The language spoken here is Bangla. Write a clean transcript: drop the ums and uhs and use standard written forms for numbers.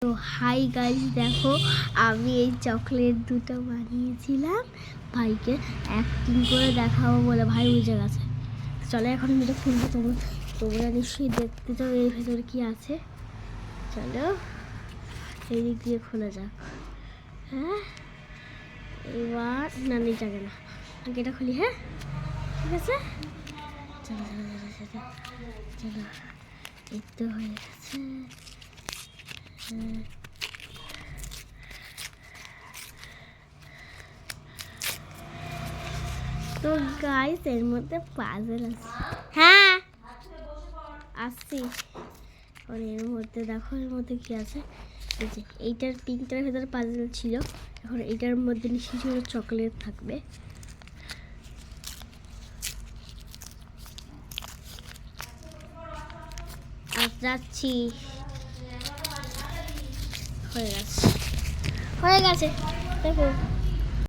তো হাই গাইস, দেখো আমি এই চকলেট দুটো বানিয়েছিলাম ভাইকে অ্যাক্টিং করে দেখাবো বলে। ভাই বুঝে গেছে। চলো এখন আমি এটা খুলবো। তোমরা নিশ্চয়ই দেখতে চাও এর ভেতরে কি আছে। চলো এই দিক দিয়ে খোলা যাক। হ্যাঁ এবার না নেই যাবে না, আগে এটা খুলি। হ্যাঁ ঠিক আছে, চলো চলো চলো চলো চলো। এই তো হয়ে গেছে। তো গাইস এর মধ্যে পাজল আছে। হ্যাঁ আসছি। আর এর মধ্যে দেখো এর মধ্যে কি আছে। এই যে এইটার পিঙ্কটার ভেতরে পাজল ছিল, এখন এইটার মধ্যে নিশ্চয়ই চকলেট থাকবে। আর যাচ্ছি। হয়ে গেছে দেখো।